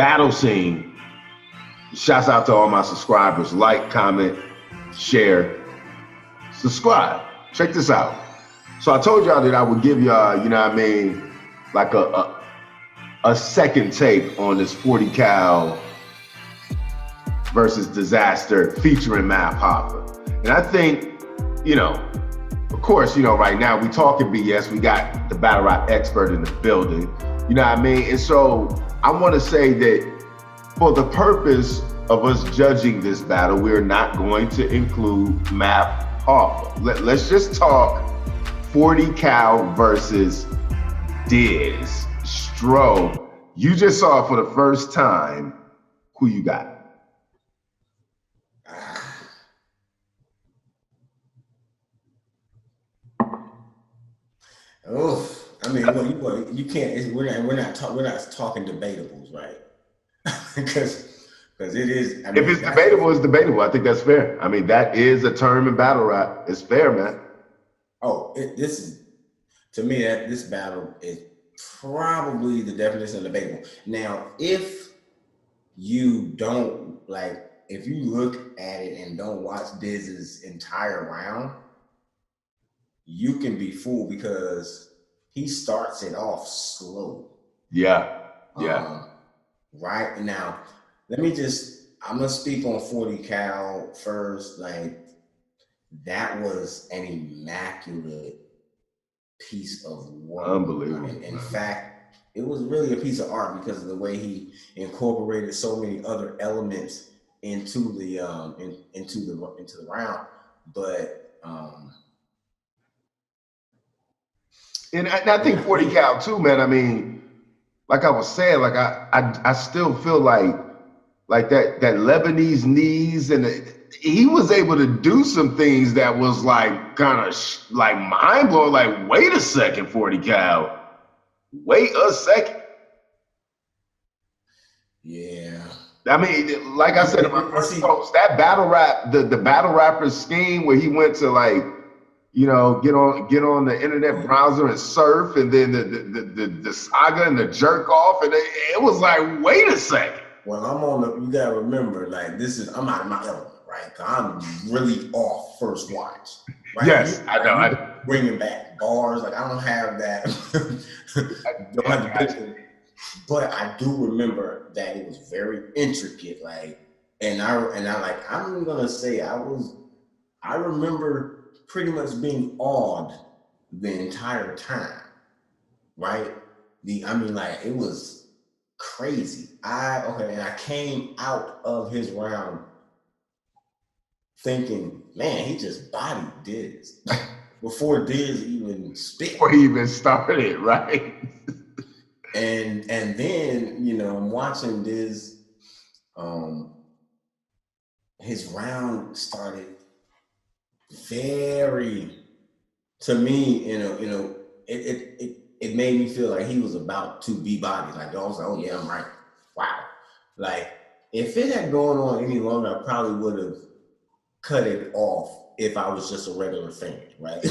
battle scene. Shouts out to all my subscribers. Like, comment, share, subscribe. Check this out. So I told y'all that I would give y'all, you know what I mean, like a second take on this 40 cal versus Dizaster featuring Math Hoffa. And I think, you know, of course, you know, right now we talking BS. We got the battle rap expert in the building. You know what I mean? And so I want to say that for the purpose of us judging this battle, we're not going to include Math Hoffa. Let's just talk 40 cal versus Stro. You just saw it for the first time. Who you got? Oh, I mean, well, you can't. We're not talking debatables, right? Because it is. I mean, if it's debatable, it's debatable. I think that's fair. I mean, that is a term in battle rap. It's fair, man. Oh, this is, to me, that this battle is probably the definition of debatable. Now, if you don't if you look at it and don't watch Diz's entire round, you can be fooled because he starts it off slow. Yeah. Right now, I'm gonna speak on 40 cal first. Like, that was an immaculate piece of work. Unbelievable. In fact, it was really a piece of art because of the way he incorporated so many other elements into the into the round. But and I think 40 cal too, man. I mean, like I was saying, like I still feel like that Lebanese knees, and he was able to do some things that was like kind of like mind blowing. Like, wait a second, 40 cal. Wait a second. Yeah. I mean, like I said in my first post, that battle rap, the battle rapper scheme where he went to, like, you know, get on the internet browser and surf, and then the saga and the jerk off, and it was like, wait a second. Well, you gotta remember, like, I'm out of my element, right? I'm really off first watch. Right? Yes, I know. I'm bringing back bars, like I don't have that. Don't have the picture. But I do remember that it was very intricate, like, and I'm gonna say I remember pretty much being awed the entire time, right? It was crazy. And I came out of his round thinking, man, he just bodied Diz before Diz even spit. Before he even started, right? And then, you know, I'm watching Diz, his round started very, to me, it made me feel like he was about to be bodied. Like, I was like, oh yeah, I'm right. Wow. Like, if it had gone on any longer, I probably would have cut it off if I was just a regular fan, right?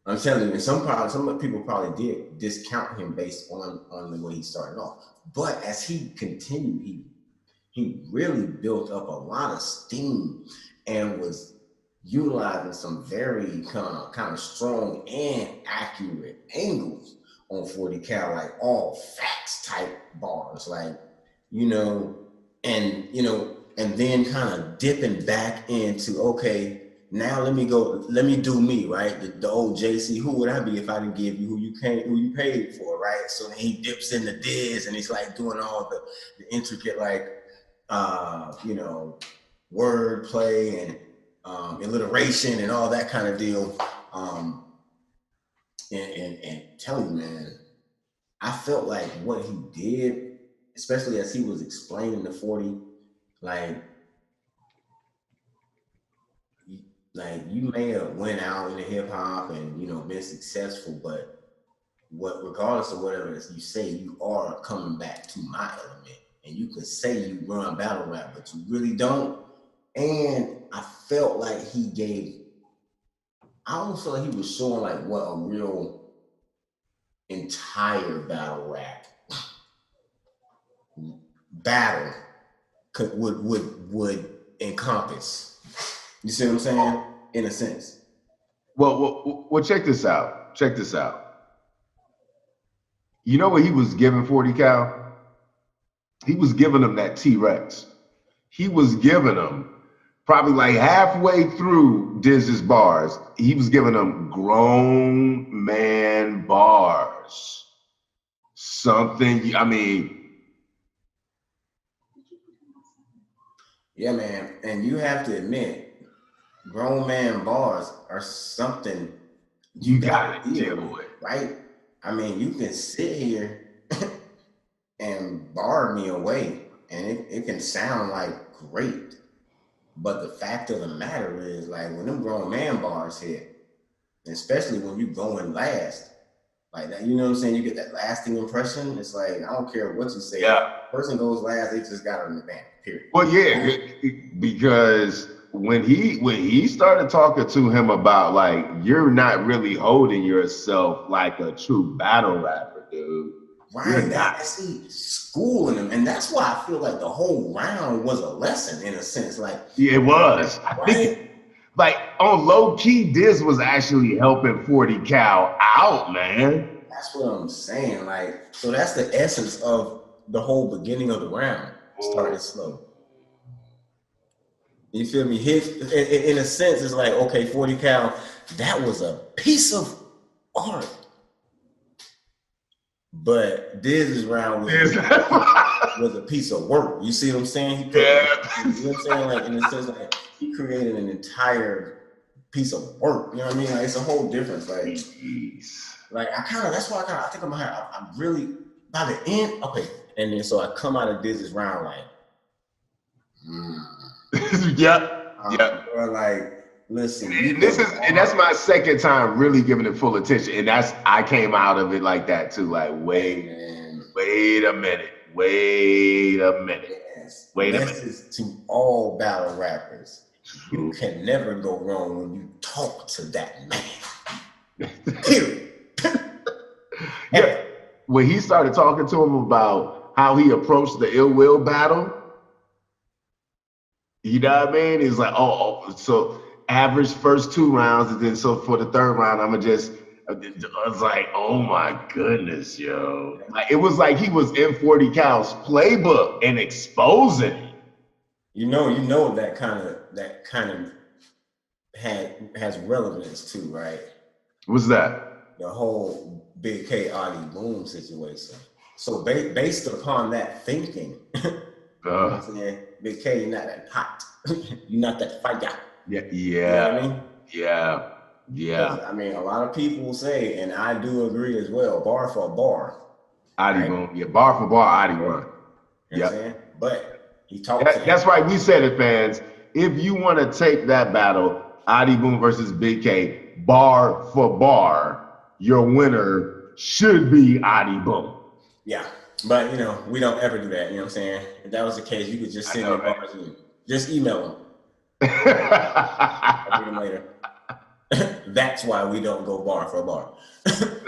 I'm telling you, some people probably did discount him based on the way he started off. But as he continued, he really built up a lot of steam and was utilizing some very kind of strong and accurate angles on 40 cal, like all facts type bars, like, you know, and then kind of dipping back into, okay, now let me do me, right? The old JC, who would I be if I didn't give you who you paid for, right? So then he dips into Diz and he's like doing all the intricate, like, word play and alliteration and all that kind of deal. And tell you, man, I felt like what he did, especially as he was explaining the 40, like you may have went out into hip hop and, you know, been successful, but regardless of whatever you say, you are coming back to my element. And you could say you run battle rap, but you really don't. And I felt like I almost felt like he was showing like what a real entire battle rap battle would encompass. You see what I'm saying? In a sense. Well, check this out. Check this out. You know what he was giving 40 Cal? He was giving him that T-Rex. He was giving him probably like halfway through Diz's bars. He was giving him grown man bars. Something, I mean. Yeah, man. And you have to admit, grown man bars are something You got to deal with, right? I mean, you can sit here and bar me away, and it can sound like great. But the fact of the matter is, like, when them grown man bars hit, especially when you going last, like that, you know what I'm saying? You get that lasting impression. It's like, I don't care what you say. Yeah. Person goes last, they just got an advantage, period. Well, yeah, because when he started talking to him about like, you're not really holding yourself like a true battle rapper, dude. Right, I see schooling him, and that's why I feel like the whole round was a lesson in a sense. Like, yeah, it was. Right? I think, like, on low key, Diz was actually helping 40 Cal out, man. That's what I'm saying. Like, so that's the essence of the whole beginning of the round. Started slow. You feel me? In a sense, it's like, okay, 40 Cal, that was a piece of art. But Diz's round was a piece of work. You see what I'm saying? You know what I'm saying? Like, in a sense, like, he created an entire piece of work. You know what I mean? Like, it's a whole difference. Like that's why I think I'm really, by the end, okay. And then so I come out of Diz's round like, Or like, listen. And that's my second time really giving it full attention. And I came out of it like that too. Like, wait a minute. Yes. Message to all battle rappers. You can never go wrong when you talk to that man. Period. Yeah. When he started talking to him about how he approached the Ill Will battle, you know what I mean? He's like, so average first 2 rounds, and then so for the third round, I was like, oh my goodness, yo. Like, it was like he was in 40 Cal's playbook and exposing it. You know that kind of has relevance too, right? What's that? The whole Big K Adi Boom situation. So based upon that thinking, you know what I'm saying? Big K, you're not that hot. You're not that fire. Yeah. You know what I mean? Yeah. I mean, a lot of people say, and I do agree as well, bar for bar. Adi Boom. Yeah, bar for bar, Adi won. You know what I'm saying? But he talked to him. That's right. We said it, fans. If you want to take that battle, Adi Boom versus Big K, bar for bar, your winner should be Adi Boom. Yeah. But, we don't ever do that. You know what I'm saying? If that was the case, you could just send me bars and just email them. I'll read them later. That's why we don't go bar for bar.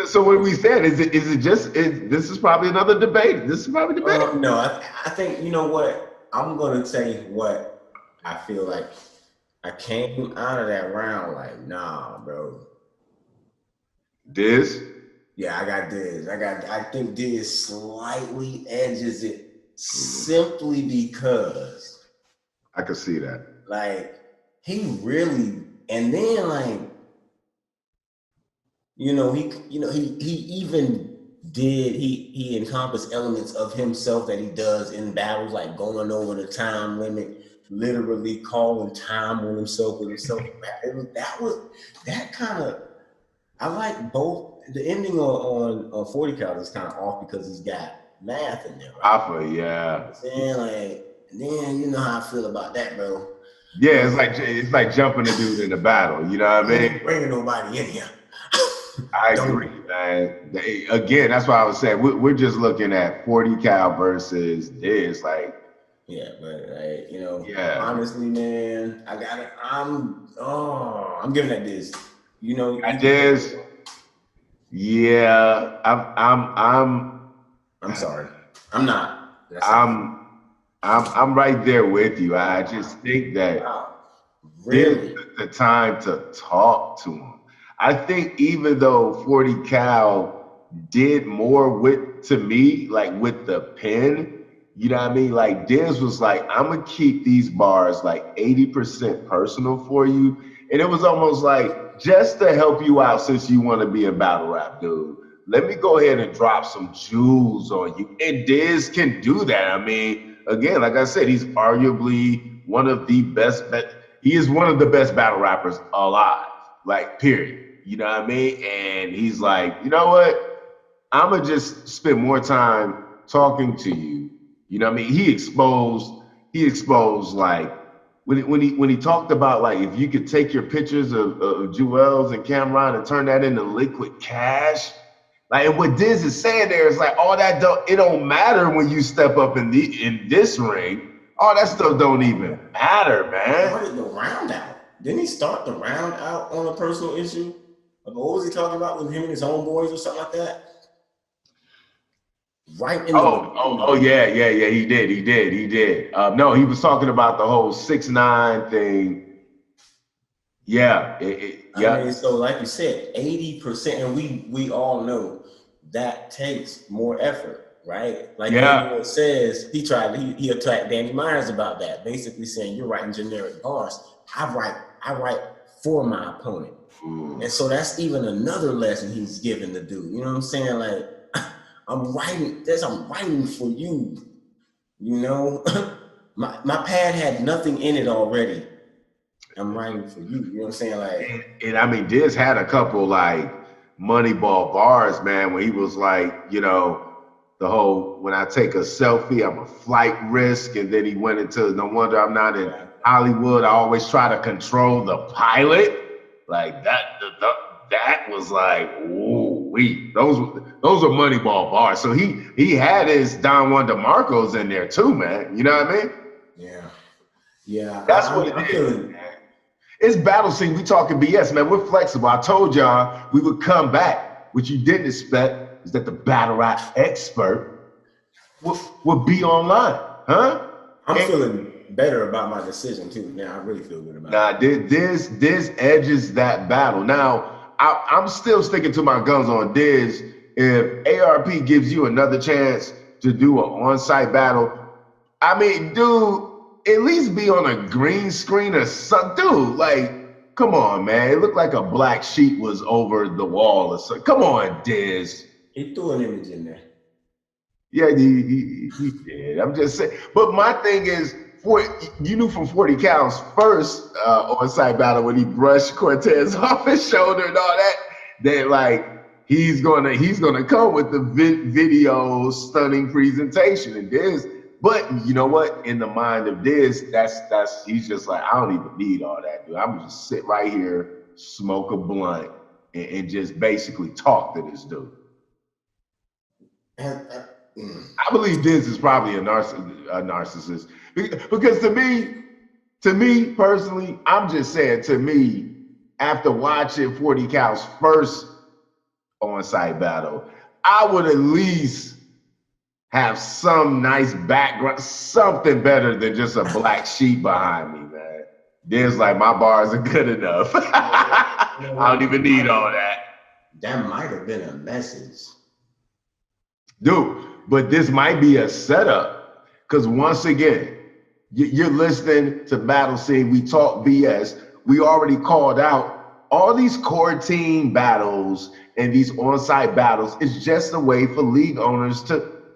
So what we said, is it just, this is probably another debate. This is probably a debate. No, I think, you know what? I'm going to tell you what I feel like. I came out of that round like, nah, bro. Diz? Yeah, I got Diz. I think Diz slightly edges it simply because I could see that. Like, he really, and then like, he even did, he encompassed elements of himself that he does in battles, like going over the time limit, literally calling time on himself with himself. That kind of, I like both. The ending on 40 Cal is kind of off because he's got math in there. Right? Alpha, yeah. And then you know how I feel about that, bro. Yeah, it's like jumping a dude in a battle. You know what I mean? Bringing nobody in here. I agree, man. Again, that's why I was saying we're just looking at 40 Cal versus this, like. Yeah, but like, yeah. Honestly, man, I got it. I'm giving that this. Diz. Yeah, I'm sorry. I'm not. I'm right there with you. I just think that Wow. Diz Really? took the time to talk to him. I think even though 40 Cal did more with to me, like with the pen, you know what I mean? Like Diz was like, I'm gonna keep these bars like 80% personal for you. And it was almost like just to help you out since you want to be a battle rap dude. Let me go ahead and drop some jewels on you. And Diz can do that. I mean, again, like I said, he's arguably one of the best. He is one of the best battle rappers alive. Like, period. You know what I mean? And he's like, you know what? I'm gonna just spend more time talking to you. You know what I mean? He exposed like when he talked about like if you could take your pictures of Jewels and Cameron and turn that into liquid cash. Like and what Diz is saying there is like all that don't matter when you step up in this ring. All that stuff don't even matter, man. Started the round out. Didn't he start the round out on a personal issue? Like, what was he talking about with him and his homeboys or something like that? Right in the beginning of it. Yeah. He did. No, he was talking about the whole 6ix9ine thing. Yeah, I yeah, mean, so like you said, 80%, and we all know that takes more effort, right? Like yeah. Daniel says, he attacked Danny Myers about that, basically saying you're writing generic bars. I write for my opponent. And so that's even another lesson he's giving the dude. You know what I'm saying? Like, I'm writing for you. You know, my pad had nothing in it already. I'm writing for you. You know what I'm saying? Like, And I mean, Diz had a couple like Moneyball bars, man, where he was like, the whole when I take a selfie, I'm a flight risk, and then he went into no wonder I'm not in Hollywood. I always try to control the pilot, like that. That was like, ooh, those are Moneyball bars. So he had his Don Juan DeMarcos in there too, man. You know what I mean? yeah. That's what I'm it is. feeling. It's battle scene. We talking BS, man. We're flexible. I told y'all we would come back. What you didn't expect is that the battle rap expert would be online, huh? I'm feeling better about my decision too. Now I really feel good about Nah, Diz edges that battle. Now I'm still sticking to my guns on Diz. If ARP gives you another chance to do an on-site battle, I mean, dude, at least be on a green screen or something. Dude, like, come on, man. It looked like a black sheet was over the wall or something. Come on, Diz. it. He threw an image in there. Yeah, he did. I'm just saying. But my thing is, you knew from 40 Cal's first on-site battle when he brushed Cortez off his shoulder and all that, that like he's gonna come with the video stunning presentation and Diz. But you know what? In the mind of Diz, that's he's just like I don't even need all that, dude. I'm just sit right here, smoke a blunt, and just basically talk to this dude. I believe Diz is probably a narcissist because to me personally, I'm just saying to me, after watching 40 Cal's first on-site battle, I would at least have some nice background, something better than just a black sheet behind me, man. Diz like my bars are good enough. I don't even need all that. That might have been a message. Dude, but this might be a setup. Because once again, you're listening to Battle Scene. We talk BS. We already called out all these core team battles and these on-site battles. It's just a way for league owners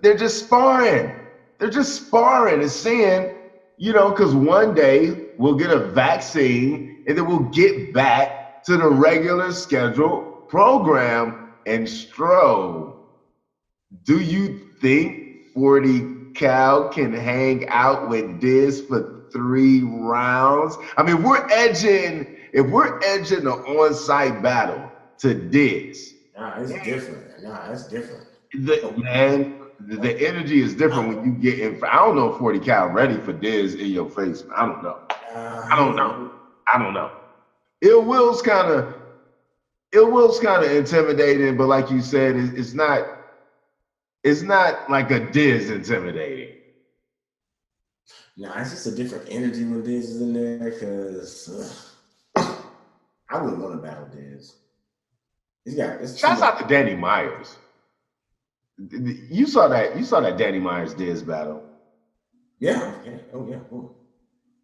they're just sparring. They're just sparring and saying, because one day we'll get a vaccine and then we'll get back to the regular scheduled program. And Stro, do you think 40 Cal can hang out with Diz for 3 rounds? I mean, if we're edging the on-site battle to Diz. Nah, it's different. Nah, it's different. The energy is different when you get in. I don't know if 40 Cal ready for Diz in your face. I don't know. I don't know. Ill Will's kind of intimidating, but like you said, it's not like a Diz intimidating. Nah, it's just a different energy when Diz is in there because I wouldn't want to battle Diz. He's got it's Shouts out to Danny Myers. You saw that Danny Myers Diz battle. Yeah. Oh yeah. Ooh.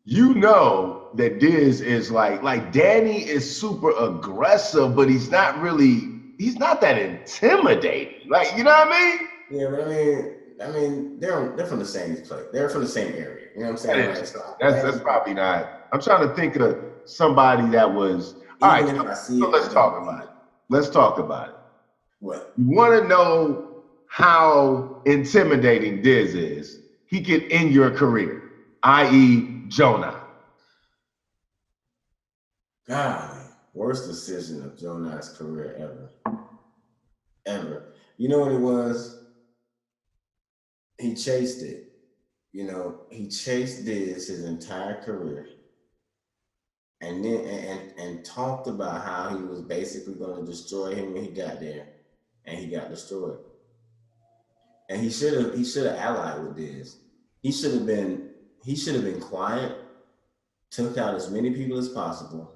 You know that Diz is like Danny is super aggressive, but he's not that intimidating. Like, you know what I mean? Yeah, but I mean, they're from the same place. They're from the same area. You know what I'm saying? That's probably not. I'm trying to think of somebody that was. All right, so let's talk about it. Let's talk about it. What? You want to know how intimidating Diz is? He could end your career, i.e., Gjonaj. God, worst decision of Gjonaj's career ever. You know what it was? He chased it. You know, he chased Diz his entire career, and then and talked about how he was basically going to destroy him when he got there, and he got destroyed. And he should have allied with Diz. He should have been quiet, took out as many people as possible.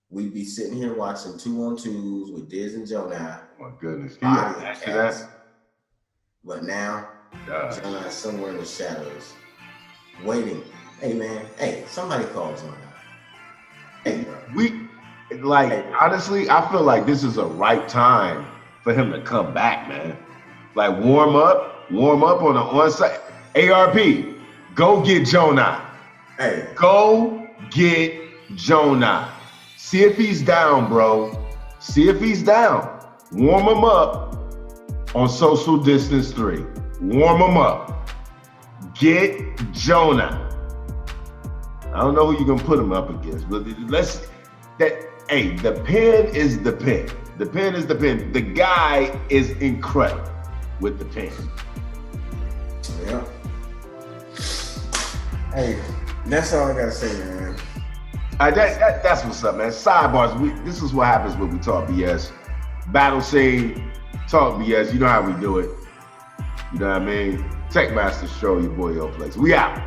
We'd be sitting here watching 2-on-2s with Diz and Gjonaj. Oh my goodness, can you imagine that? But now, Gjonaj's somewhere in the shadows, waiting. Hey man, somebody call Gjonaj. Hey, bro. Honestly, I feel like this is a right time for him to come back, man. Like warm up on the onside. ARP, go get Gjonaj. Hey, go get Gjonaj. See if he's down, bro. See if he's down. Warm him up on Social Distance 3. Warm him up. Get Gjonaj. I don't know who you're gonna put him up against, but the pen is the pen. The pen is the pen. The guy is incredible with the pen. Yeah. Hey, that's all I gotta say, man. That's what's up, man. Sidebars. This is what happens when we talk BS. Battle scene, talk BS. You know how we do it. You know what I mean? TechMaster Stro, your boy Oplex. We out.